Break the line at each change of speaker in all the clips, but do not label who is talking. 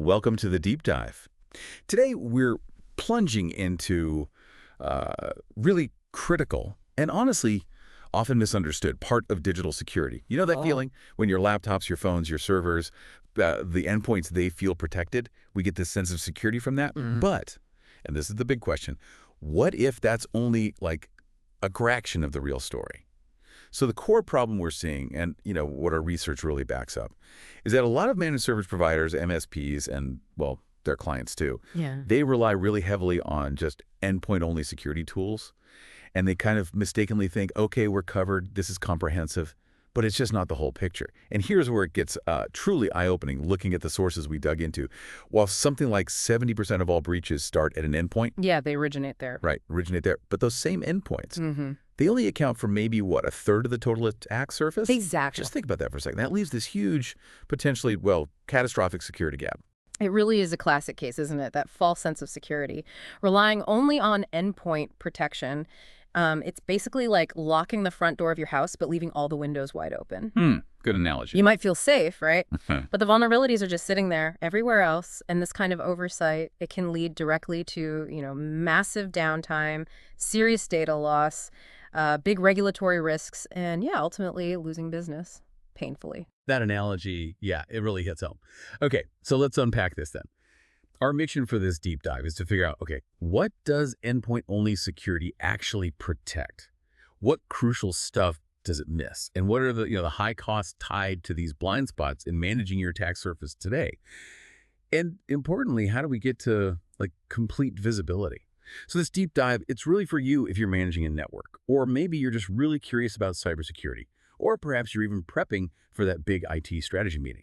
Welcome to the deep dive. Today, we're plunging into really critical and honestly often misunderstood part of digital security. You know that feeling when your laptops, your phones, your servers, the endpoints, they feel protected? We get this sense of security from that. But, and this is the big question, what if that's only like a fraction of the real story? So the core problem we're seeing, and what our research really backs up, is that a lot of managed service providers, MSPs, and well, their clients too, they rely really heavily on just endpoint-only security tools, and they kind of mistakenly think, okay, we're covered, this is comprehensive, but it's just not the whole picture. And here's where it gets truly eye-opening, looking at the sources we dug into. While something like 70% of all breaches start at an endpoint.
Yeah, they originate there.
Right, originate there. But those same endpoints, they only account for maybe, what, a third of the total attack surface?
Exactly.
Just think about that for a second. That leaves this huge, potentially, well, catastrophic security gap.
It really is a classic case, isn't it? That false sense of security. Relying only on endpoint protection, it's basically like locking the front door of your house but leaving all the windows wide open.
Good analogy.
You might feel safe, right? But the vulnerabilities are just sitting there everywhere else, and this kind of oversight, it can lead directly to, massive downtime, serious data loss, big regulatory risks, and ultimately losing business painfully.
That analogy, it really hits home. Okay, so let's unpack this then. Our mission for this deep dive is to figure out, okay, what does endpoint-only security actually protect? What crucial stuff does it miss? And what are the high costs tied to these blind spots in managing your attack surface today? And importantly, how do we get to complete visibility? So this deep dive, it's really for you if you're managing a network, or maybe you're just really curious about cybersecurity, or perhaps you're even prepping for that big IT strategy meeting.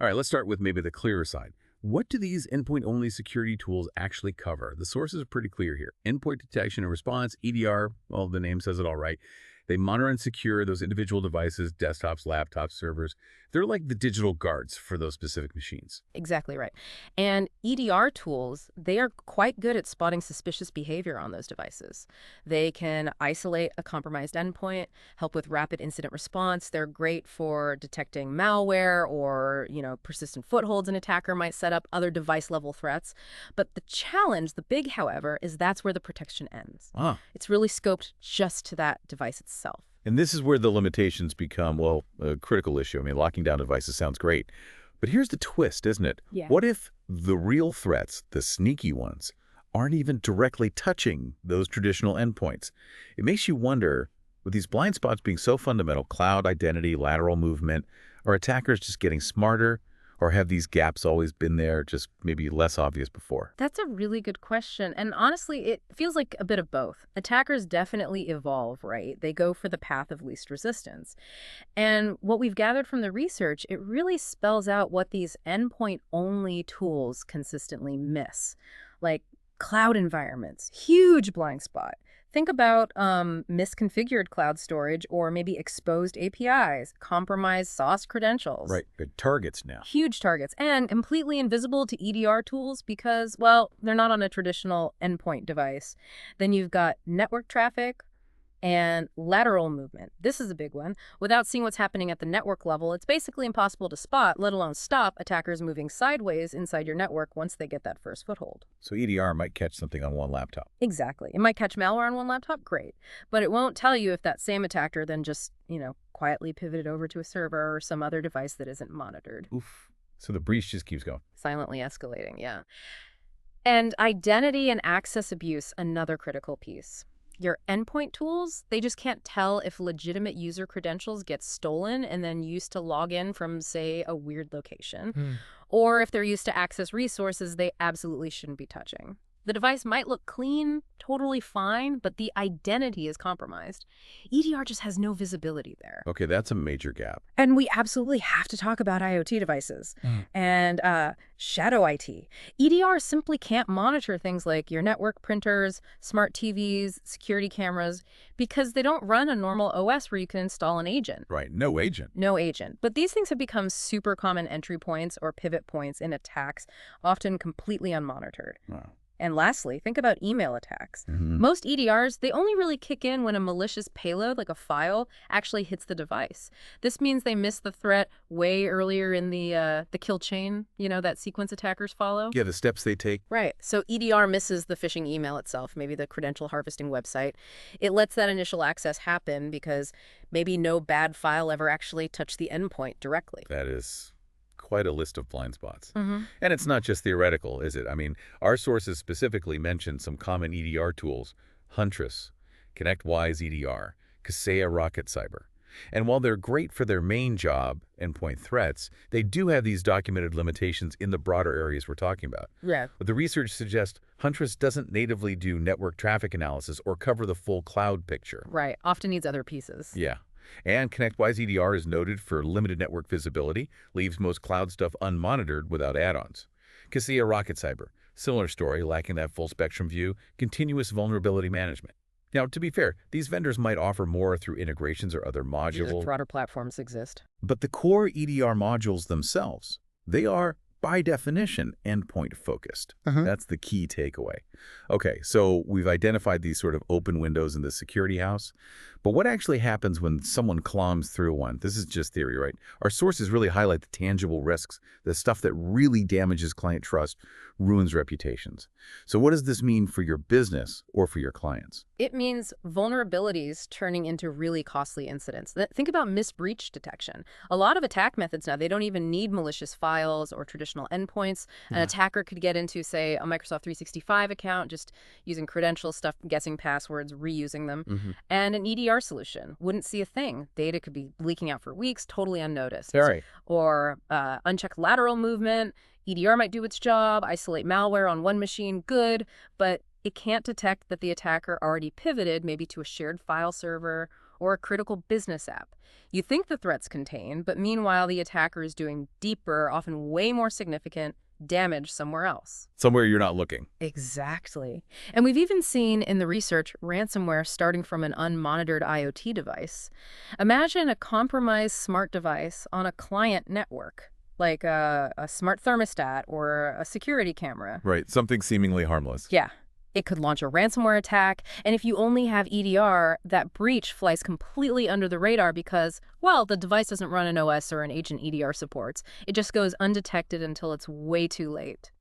All right, let's start with maybe the clearer side. What do these endpoint-only security tools actually cover? The sources are pretty clear here. Endpoint detection and response, EDR, well, the name says it all right. They monitor and secure those individual devices, desktops, laptops, servers. They're like the digital guards for those specific machines.
Exactly right. And EDR tools, they are quite good at spotting suspicious behavior on those devices. They can isolate a compromised endpoint, help with rapid incident response. They're great for detecting malware or, persistent footholds an attacker might set up, other device-level threats. But the challenge, the big, however, is that's where the protection ends. It's really scoped just to that device itself.
And this is where the limitations become, well, a critical issue. I mean, locking down devices sounds great. But here's the twist, isn't it?
Yeah.
What if the real threats, the sneaky ones, aren't even directly touching those traditional endpoints? It makes you wonder, with these blind spots being so fundamental, cloud identity, lateral movement, are attackers just getting smarter? Or have these gaps always been there, just maybe less obvious before?
That's a really good question. And honestly, it feels like a bit of both. Attackers definitely evolve, right? They go for the path of least resistance. And what we've gathered from the research, it really spells out what these endpoint-only tools consistently miss. Like cloud environments, huge blind spot. Think about misconfigured cloud storage or maybe exposed APIs, compromised SOS credentials.
Right, good targets now.
Huge targets, and completely invisible to EDR tools because, well, they're not on a traditional endpoint device. Then you've got network traffic and lateral movement. This is a big one. Without seeing what's happening at the network level, it's basically impossible to spot, let alone stop, attackers moving sideways inside your network once they get that first foothold.
So EDR might catch something on one laptop.
Exactly. It might catch malware on one laptop, great. But it won't tell you if that same attacker then just, quietly pivoted over to a server or some other device that isn't monitored.
Oof. So the breach just keeps going.
Silently escalating, yeah. And identity and access abuse, another critical piece. Your endpoint tools, they just can't tell if legitimate user credentials get stolen and then used to log in from, say, a weird location, or if they're used to access resources they absolutely shouldn't be touching. The device might look clean, totally fine, but the identity is compromised. EDR just has no visibility there.
Okay, that's a major gap.
And we absolutely have to talk about IoT devices and shadow IT. EDR simply can't monitor things like your network printers, smart TVs, security cameras, because they don't run a normal OS where you can install an agent.
Right, no agent.
No agent. But these things have become super common entry points or pivot points in attacks, often completely unmonitored.
Wow.
And lastly, think about email attacks.
Mm-hmm.
Most EDRs, they only really kick in when a malicious payload, like a file, actually hits the device. This means they miss the threat way earlier in the kill chain, that sequence attackers follow.
Yeah, the steps they take.
Right. So EDR misses the phishing email itself, maybe the credential harvesting website. It lets that initial access happen because maybe no bad file ever actually touched the endpoint directly.
That is quite a list of blind spots.
Mm-hmm.
And it's not just theoretical, is it? I mean, our sources specifically mentioned some common EDR tools: Huntress, ConnectWise EDR, Kaseya Rocket Cyber. And while they're great for their main job, endpoint threats, they do have these documented limitations in the broader areas we're talking about.
Yeah.
But the research suggests Huntress doesn't natively do network traffic analysis or cover the full cloud picture.
Right. Often needs other pieces.
Yeah. And ConnectWise EDR is noted for limited network visibility, leaves most cloud stuff unmonitored without add-ons. Kaseya Rocket Cyber, similar story, lacking that full spectrum view, continuous vulnerability management. Now, to be fair, these vendors might offer more through integrations or other modules.
Broader platforms exist.
But the core EDR modules themselves, they are, by definition, endpoint focused. That's the key takeaway. Okay, so we've identified these sort of open windows in the security house. But what actually happens when someone climbs through one? This is just theory, right? Our sources really highlight the tangible risks, the stuff that really damages client trust, ruins reputations. So what does this mean for your business or for your clients?
It means vulnerabilities turning into really costly incidents. Think about misbreach detection. A lot of attack methods now, they don't even need malicious files or traditional endpoints. An attacker could get into, say, a Microsoft 365 account, just using credential stuff, guessing passwords, reusing them. And an EDR solution wouldn't see a thing. Data could be leaking out for weeks, totally unnoticed.
Right.
Or unchecked lateral movement. EDR might do its job, isolate malware on one machine, good, but it can't detect that the attacker already pivoted maybe to a shared file server or a critical business app. You think the threat's contained, but meanwhile the attacker is doing deeper, often way more significant damage somewhere else.
Somewhere you're not looking.
Exactly. And we've even seen in the research ransomware starting from an unmonitored IoT device. Imagine a compromised smart device on a client network, like a smart thermostat or a security camera.
Right, something seemingly harmless.
Yeah. It could launch a ransomware attack, and if you only have EDR, that breach flies completely under the radar because, well, the device doesn't run an OS or an agent EDR supports. It just goes undetected until it's way too late.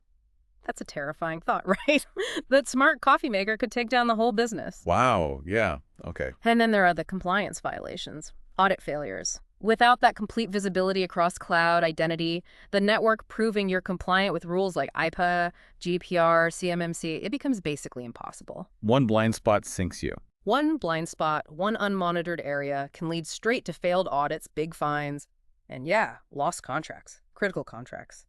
That's a terrifying thought, right? That smart coffee maker could take down the whole business.
Wow, yeah, okay.
And then there are the compliance violations, audit failures. Without that complete visibility across cloud identity, the network proving you're compliant with rules like IPA, GDPR, CMMC, it becomes basically impossible.
One blind spot sinks you.
One blind spot, one unmonitored area can lead straight to failed audits, big fines, and yeah, lost contracts, critical contracts.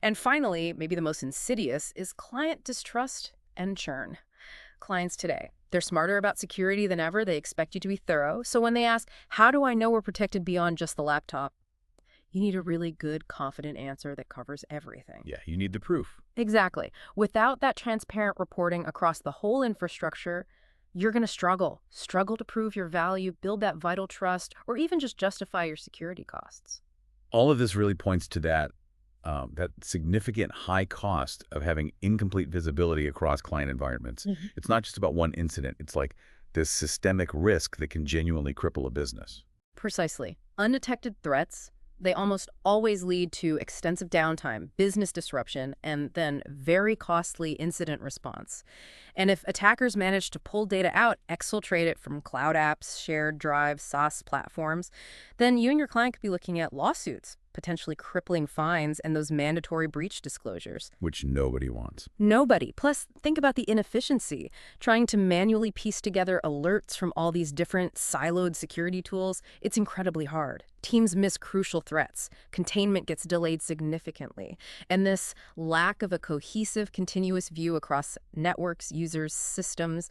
And finally, maybe the most insidious, is client distrust and churn. Clients today, they're smarter about security than ever. They expect you to be thorough. So when they ask, how do I know we're protected beyond just the laptop? You need a really good, confident answer that covers everything.
Yeah, you need the proof.
Exactly. Without that transparent reporting across the whole infrastructure, you're going to struggle to prove your value, build that vital trust, or even just justify your security costs.
All of this really points to that significant high cost of having incomplete visibility across client environments. It's not just about one incident. It's like this systemic risk that can genuinely cripple a business.
Precisely. Undetected threats, they almost always lead to extensive downtime, business disruption, and then very costly incident response. And if attackers manage to pull data out, exfiltrate it from cloud apps, shared drives, SaaS platforms, then you and your client could be looking at lawsuits, potentially crippling fines, and those mandatory breach disclosures.
Which nobody wants.
Nobody. Plus, think about the inefficiency. Trying to manually piece together alerts from all these different siloed security tools, it's incredibly hard. Teams miss crucial threats. Containment gets delayed significantly. And this lack of a cohesive, continuous view across networks, users, systems,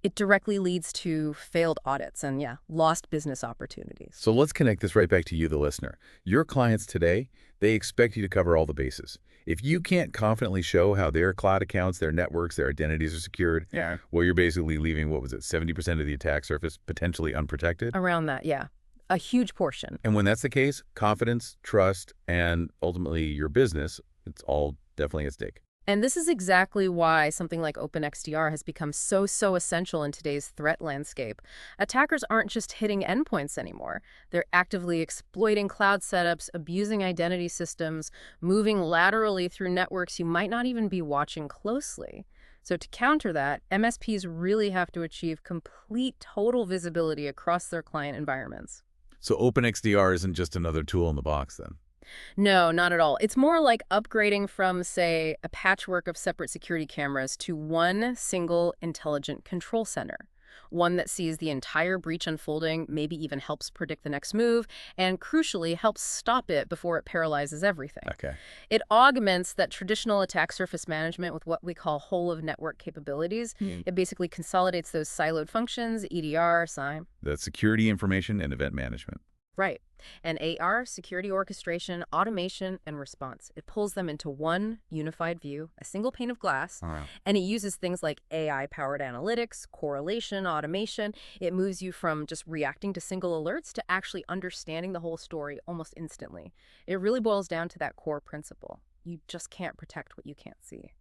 it directly leads to failed audits and, lost business opportunities.
So let's connect this right back to you, the listener. Your clients today, they expect you to cover all the bases. If you can't confidently show how their cloud accounts, their networks, their identities are secured, well, you're basically leaving, 70% of the attack surface potentially unprotected?
Around that, yeah. A huge portion.
And when that's the case, confidence, trust, and ultimately your business, it's all definitely at stake.
And this is exactly why something like Open XDR has become so essential in today's threat landscape. Attackers aren't just hitting endpoints anymore. They're actively exploiting cloud setups, abusing identity systems, moving laterally through networks you might not even be watching closely. So to counter that, MSPs really have to achieve complete total visibility across their client environments.
So Open XDR isn't just another tool in the box then.
No, not at all. It's more like upgrading from, say, a patchwork of separate security cameras to one single intelligent control center. One that sees the entire breach unfolding, maybe even helps predict the next move, and crucially helps stop it before it paralyzes everything.
Okay.
It augments that traditional attack surface management with what we call whole-of-network capabilities. It basically consolidates those siloed functions, EDR, SIEM.
That's security information and event management.
Right. And AR, security orchestration, automation, and response. It pulls them into one unified view, a single pane of glass,
All right.
and it uses things like AI-powered analytics, correlation, automation. It moves you from just reacting to single alerts to actually understanding the whole story almost instantly. It really boils down to that core principle. You just can't protect what you can't see.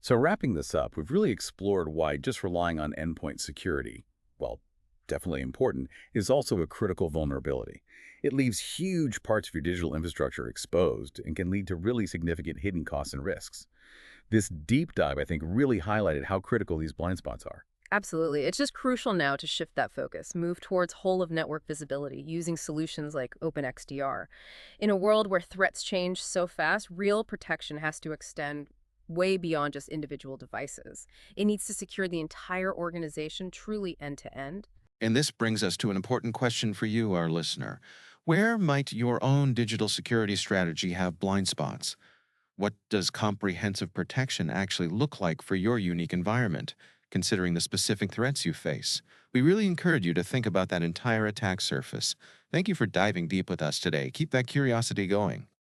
So wrapping this up, we've really explored why just relying on endpoint security, well, definitely important, is also a critical vulnerability. It leaves huge parts of your digital infrastructure exposed and can lead to really significant hidden costs and risks. This deep dive, I think, really highlighted how critical these blind spots are.
Absolutely. It's just crucial now to shift that focus, move towards whole-of-network visibility using solutions like Open XDR. In a world where threats change so fast, real protection has to extend way beyond just individual devices. It needs to secure the entire organization truly end-to-end.
And this brings us to an important question for you, our listener. Where might your own digital security strategy have blind spots? What does comprehensive protection actually look like for your unique environment, considering the specific threats you face? We really encourage you to think about that entire attack surface. Thank you for diving deep with us today. Keep that curiosity going.